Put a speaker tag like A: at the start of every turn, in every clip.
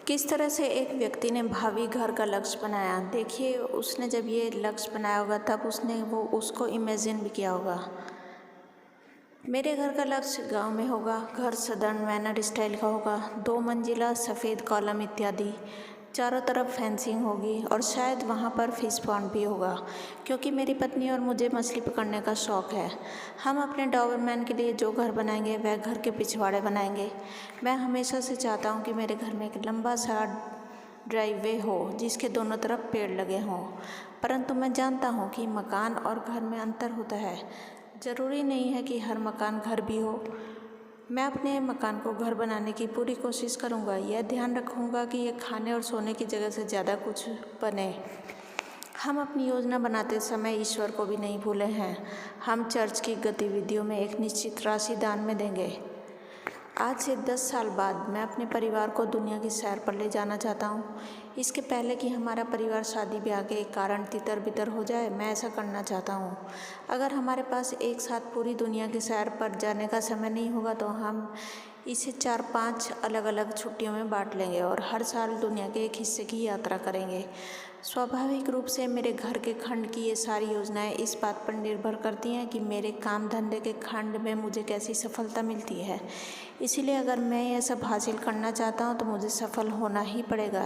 A: किस तरह से एक व्यक्ति ने भावी घर का लक्ष्य बनाया। देखिए, उसने जब ये लक्ष्य बनाया होगा तब उसने उसको इमेजिन भी किया होगा। मेरे घर का लक्ष्य गांव में होगा। घर सदर्न मैनर स्टाइल का होगा, 2 मंजिला, सफ़ेद कॉलम इत्यादि, चारों तरफ फेंसिंग होगी और शायद वहाँ पर फिश पॉन्ड भी होगा, क्योंकि मेरी पत्नी और मुझे मछली पकड़ने का शौक़ है। हम अपने डॉबरमैन के लिए जो घर बनाएंगे वह घर के पिछवाड़े बनाएंगे। मैं हमेशा से चाहता हूँ कि मेरे घर में एक लंबा सा ड्राइववे हो जिसके दोनों तरफ पेड़ लगे हों, परंतु मैं जानता हूँ कि मकान और घर में अंतर होता है। ज़रूरी नहीं है कि हर मकान घर भी हो। मैं अपने मकान को घर बनाने की पूरी कोशिश करूँगा। यह ध्यान रखूँगा कि यह खाने और सोने की जगह से ज़्यादा कुछ बने। हम अपनी योजना बनाते समय ईश्वर को भी नहीं भूले हैं। हम चर्च की गतिविधियों में एक निश्चित राशि दान में देंगे। आज से 10 साल बाद मैं अपने परिवार को दुनिया की सैर पर ले जाना चाहता हूँ। इसके पहले कि हमारा परिवार शादी ब्याह के कारण तितर बितर हो जाए, मैं ऐसा करना चाहता हूँ। अगर हमारे पास एक साथ पूरी दुनिया की सैर पर जाने का समय नहीं होगा तो हम इसे 4-5 अलग अलग छुट्टियों में बांट लेंगे और हर साल दुनिया के एक हिस्से की यात्रा करेंगे। स्वाभाविक रूप से मेरे घर के खंड की ये सारी योजनाएं इस बात पर निर्भर करती हैं कि मेरे काम धंधे के खंड में मुझे कैसी सफलता मिलती है। इसीलिए अगर मैं यह सब हासिल करना चाहता हूँ तो मुझे सफल होना ही पड़ेगा।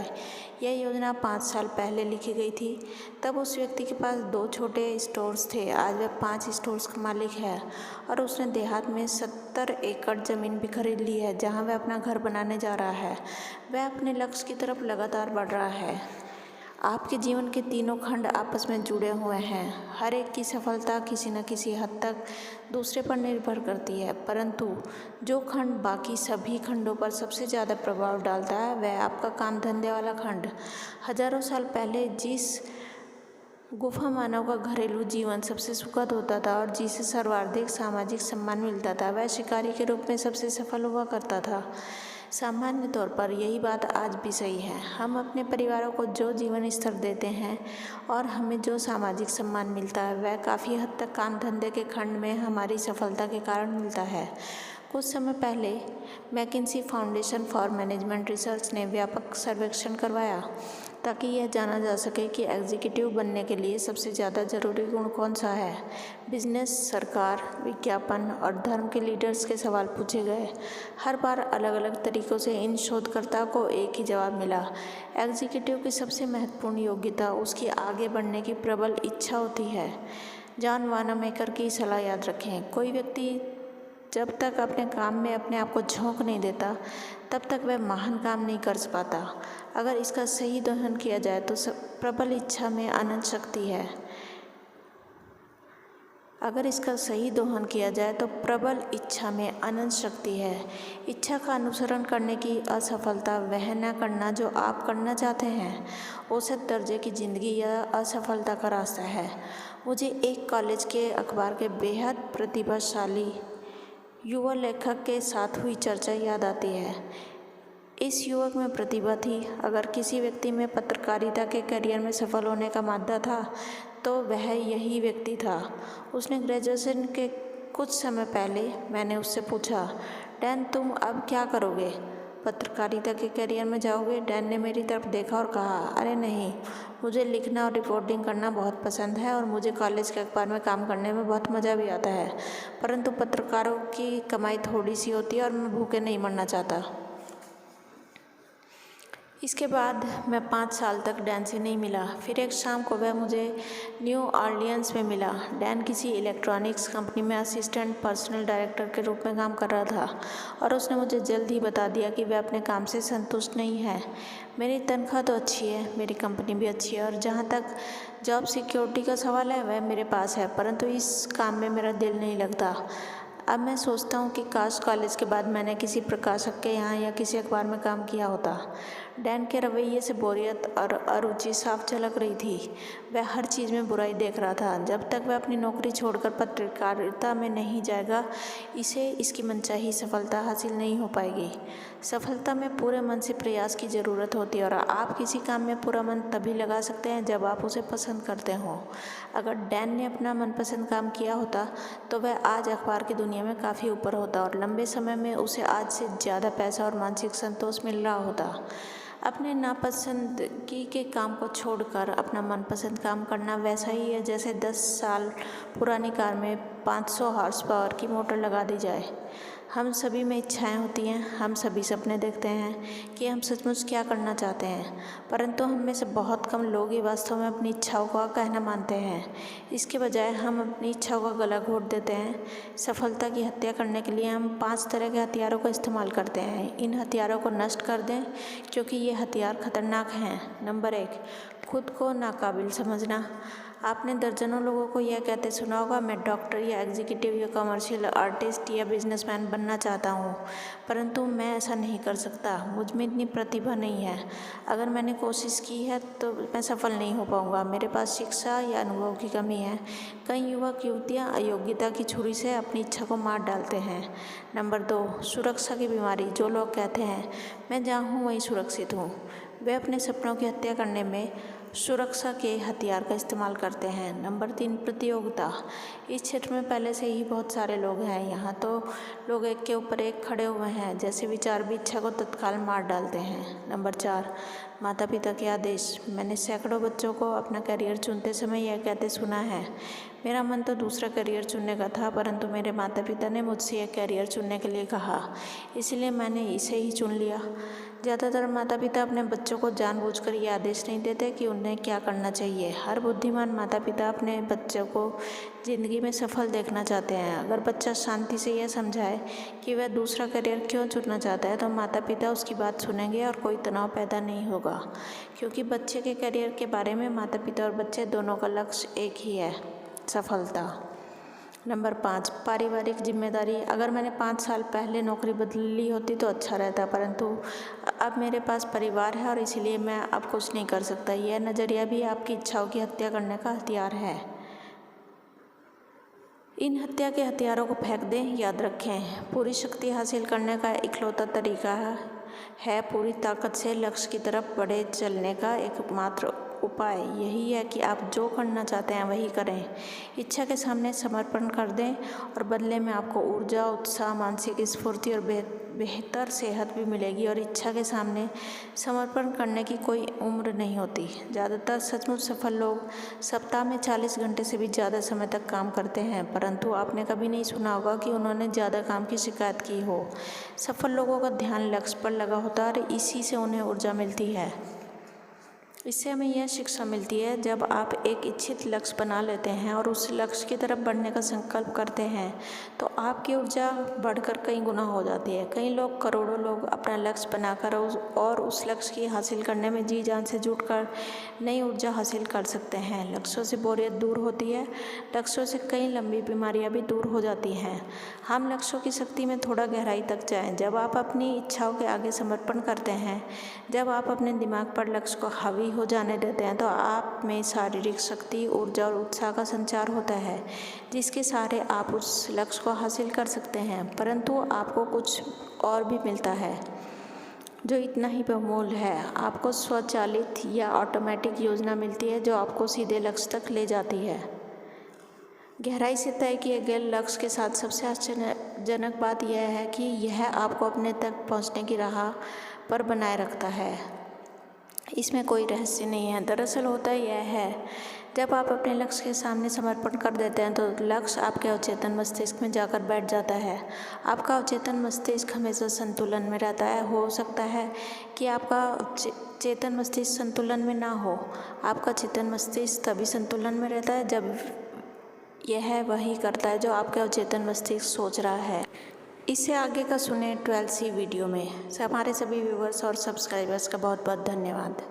A: यह योजना 5 साल पहले लिखी गई थी। तब उस व्यक्ति के पास 2 छोटे स्टोर्स थे। आज वह 5 स्टोर्स का मालिक है और उसने देहात में 70 एकड़ ज़मीन भी खरीद ली है जहाँ वह अपना घर बनाने जा रहा है। वह अपने लक्ष्य की तरफ लगातार बढ़ रहा है। आपके जीवन के तीनों खंड आपस में जुड़े हुए हैं। हर एक की सफलता किसी न किसी हद तक दूसरे पर निर्भर करती है, परंतु जो खंड बाकी सभी खंडों पर सबसे ज़्यादा प्रभाव डालता है वह आपका काम धंधे वाला खंड। हजारों साल पहले जिस गुफा मानव का घरेलू जीवन सबसे सुखद होता था और जिसे सर्वाधिक सामाजिक सम्मान मिलता था, वह शिकारी के रूप में सबसे सफल हुआ करता था। सामान्य तौर पर यही बात आज भी सही है। हम अपने परिवारों को जो जीवन स्तर देते हैं और हमें जो सामाजिक सम्मान मिलता है वह काफ़ी हद तक काम धंधे के खंड में हमारी सफलता के कारण मिलता है। कुछ समय पहले मैकिन्सी फाउंडेशन फॉर मैनेजमेंट रिसर्च ने व्यापक सर्वेक्षण करवाया ताकि यह जाना जा सके कि एग्जीक्यूटिव बनने के लिए सबसे ज़्यादा ज़रूरी गुण कौन सा है। बिजनेस, सरकार, विज्ञापन और धर्म के लीडर्स के सवाल पूछे गए। हर बार अलग अलग तरीक़ों से इन शोधकर्ता को एक ही जवाब मिला। एग्जीक्यूटिव की सबसे महत्वपूर्ण योग्यता उसकी आगे बढ़ने की प्रबल इच्छा होती है। जॉन वानामेकर की सलाह याद रखें, कोई व्यक्ति जब तक अपने काम में अपने आप को झोंक नहीं देता तब तक वह महान काम नहीं कर पाता। अगर इसका सही दोहन किया जाए तो प्रबल इच्छा में अनंत शक्ति है। अगर इसका सही दोहन किया जाए तो प्रबल इच्छा में अनंत शक्ति है। इच्छा का अनुसरण करने की असफलता वह न करना जो आप करना चाहते हैं औसत दर्जे की ज़िंदगी या असफलता का रास्ता है। मुझे एक कॉलेज के अखबार के बेहद प्रतिभाशाली युवा लेखक के साथ हुई चर्चा याद आती है। इस युवक में प्रतिभा थी। अगर किसी व्यक्ति में पत्रकारिता के करियर में सफल होने का मादा था तो वह यही व्यक्ति था। उसने ग्रेजुएशन के कुछ समय पहले मैंने उससे पूछा, डैन तुम अब क्या करोगे? पत्रकारिता के करियर में जाओगे? डैन ने मेरी तरफ देखा और कहा, अरे नहीं, मुझे लिखना और रिपोर्टिंग करना बहुत पसंद है और मुझे कॉलेज के अखबार में काम करने में बहुत मज़ा भी आता है, परंतु पत्रकारों की कमाई थोड़ी सी होती है और मैं भूखे नहीं मरना चाहता। इसके बाद मैं 5 साल तक डैन से नहीं मिला। फिर एक शाम को वह मुझे न्यू ऑरलियंस में मिला। डैन किसी इलेक्ट्रॉनिक्स कंपनी में असिस्टेंट पर्सनल डायरेक्टर के रूप में काम कर रहा था और उसने मुझे जल्द ही बता दिया कि वह अपने काम से संतुष्ट नहीं है। मेरी तनख्वाह तो अच्छी है, मेरी कंपनी भी अच्छी है और जहाँ तक जॉब सिक्योरिटी का सवाल है वह मेरे पास है, परंतु इस काम में मेरा दिल नहीं लगता। अब मैं सोचता हूँ कि काश कॉलेज के बाद मैंने किसी प्रकाशक के यहाँ या किसी अखबार में काम किया होता। डैन के रवैये से बोरियत और अरुचि साफ झलक रही थी। वह हर चीज़ में बुराई देख रहा था। जब तक वह अपनी नौकरी छोड़कर पत्रकारिता में नहीं जाएगा, इसे इसकी मनचाही सफलता हासिल नहीं हो पाएगी। सफलता में पूरे मन से प्रयास की ज़रूरत होती है और आप किसी काम में पूरा मन तभी लगा सकते हैं जब आप उसे पसंद करते हों। अगर डैन ने अपना मनपसंद काम किया होता तो वह आज अखबार की दुनिया में काफ़ी ऊपर होता और लंबे समय में उसे आज से ज़्यादा पैसा और मानसिक संतोष मिल रहा होता। अपने नापसंदगी के काम को छोड़कर अपना मनपसंद काम करना वैसा ही है जैसे 10 साल पुरानी कार में 500 हॉर्स पावर की मोटर लगा दी जाए। हम सभी में इच्छाएं होती हैं, हम सभी सपने देखते हैं कि हम सचमुच क्या करना चाहते हैं, परंतु हम में से बहुत कम लोग ही वास्तव में अपनी इच्छाओं का कहना मानते हैं। इसके बजाय हम अपनी इच्छाओं का गला घोट देते हैं। सफलता की हत्या करने के लिए हम 5 तरह के हथियारों का इस्तेमाल करते हैं। इन हथियारों को नष्ट कर दें क्योंकि ये हथियार खतरनाक हैं। नंबर 1, खुद को नाकाबिल समझना। आपने दर्जनों लोगों को यह कहते सुना होगा, मैं डॉक्टर या एग्जीक्यूटिव या कमर्शियल आर्टिस्ट या बिजनेसमैन बनना चाहता हूँ, परंतु मैं ऐसा नहीं कर सकता, मुझ में इतनी प्रतिभा नहीं है। अगर मैंने कोशिश की है तो मैं सफल नहीं हो पाऊँगा, मेरे पास शिक्षा या अनुभव की कमी है। कई युवक युवतियाँ अयोग्यता की छुरी से अपनी इच्छा को मार डालते हैं। नंबर 2, सुरक्षा की बीमारी। जो लोग कहते हैं मैं जहाँ हूँ वहीं सुरक्षित हूँ, वे अपने सपनों की हत्या करने में सुरक्षा के हथियार का इस्तेमाल करते हैं। नंबर 3, प्रतियोगिता। इस क्षेत्र में पहले से ही बहुत सारे लोग हैं, यहाँ तो लोग एक के ऊपर एक खड़े हुए हैं, जैसे विचार भी इच्छा को तत्काल मार डालते हैं। नंबर 4, माता पिता के आदेश। मैंने सैकड़ों बच्चों को अपना करियर चुनते समय यह कहते सुना है, मेरा मन तो दूसरा करियर चुनने का था, परंतु मेरे माता पिता ने मुझसे यह करियर चुनने के लिए कहा, इसलिए मैंने इसे ही चुन लिया। ज़्यादातर माता पिता अपने बच्चों को जानबूझकर ये आदेश नहीं देते कि उन्हें क्या करना चाहिए। हर बुद्धिमान माता पिता अपने बच्चों को ज़िंदगी में सफल देखना चाहते हैं। अगर बच्चा शांति से यह समझाए कि वह दूसरा करियर क्यों चुनना चाहता है तो माता पिता उसकी बात सुनेंगे और कोई तनाव पैदा नहीं होगा, क्योंकि बच्चे के करियर के बारे में माता पिता और बच्चे दोनों का लक्ष्य एक ही है, सफलता। नंबर 5, पारिवारिक जिम्मेदारी। अगर मैंने 5 साल पहले नौकरी बदली होती तो अच्छा रहता, परंतु अब मेरे पास परिवार है और इसीलिए मैं अब कुछ नहीं कर सकता। यह नज़रिया भी आपकी इच्छाओं की हत्या करने का हथियार है। इन हत्या के हथियारों को फेंक दें। याद रखें, पूरी शक्ति हासिल करने का इकलौता तरीका है पूरी ताकत से लक्ष्य की तरफ बढ़े चलने का एकमात्र उपाय यही है कि आप जो करना चाहते हैं वही करें। इच्छा के सामने समर्पण कर दें और बदले में आपको ऊर्जा, उत्साह, मानसिक स्फूर्ति और बेहतर सेहत भी मिलेगी। और इच्छा के सामने समर्पण करने की कोई उम्र नहीं होती। ज़्यादातर सचमुच सफल लोग सप्ताह में 40 घंटे से भी ज़्यादा समय तक काम करते हैं, परंतु आपने कभी नहीं सुना होगा कि उन्होंने ज़्यादा काम की शिकायत की हो। सफल लोगों का ध्यान लक्ष्य पर लगा होता है और इसी से उन्हें ऊर्जा मिलती है। इससे हमें यह शिक्षा मिलती है, जब आप एक इच्छित लक्ष्य बना लेते हैं और उस लक्ष्य की तरफ बढ़ने का संकल्प करते हैं तो आपकी ऊर्जा बढ़कर कई गुना हो जाती है। कई लोग, करोड़ों लोग अपना लक्ष्य बनाकर और उस लक्ष्य की हासिल करने में जी जान से जुटकर नई ऊर्जा हासिल कर सकते हैं। लक्ष्यों से बोरियत दूर होती है, लक्ष्यों से कई लंबी बीमारियाँ भी दूर हो जाती हैं। हम लक्ष्यों की शक्ति में थोड़ा गहराई तक जाएं। जब आप अपनी इच्छाओं के आगे समर्पण करते हैं, जब आप अपने दिमाग पर लक्ष्य को हावी हो जाने देते हैं तो आप में शारीरिक शक्ति, ऊर्जा और उत्साह का संचार होता है, जिसके सहारे आप उस लक्ष्य को हासिल कर सकते हैं। परंतु आपको कुछ और भी मिलता है जो इतना ही बहुमूल्य है। आपको स्वचालित या ऑटोमेटिक योजना मिलती है जो आपको सीधे लक्ष्य तक ले जाती है। गहराई से तय किए गए लक्ष्य के साथ सबसे आश्चर्यजनक बात यह है कि यह आपको अपने तक पहुंचने की राह पर बनाए रखता है। इसमें कोई रहस्य नहीं है। दरअसल होता यह है, जब आप अपने लक्ष्य के सामने समर्पण कर देते हैं तो लक्ष्य आपके अवचेतन मस्तिष्क में जाकर बैठ जाता है। आपका अवचेतन मस्तिष्क हमेशा संतुलन में रहता है। हो सकता है कि आपका चेतन मस्तिष्क संतुलन में ना हो। आपका चेतन मस्तिष्क तभी संतुलन में रहता है जब यह वही करता है जो आपके अवचेतन मस्तिष्क सोच रहा है। इससे आगे का सुने 12C वीडियो में। हमारे सभी व्यूवर्स और सब्सक्राइबर्स का बहुत बहुत धन्यवाद।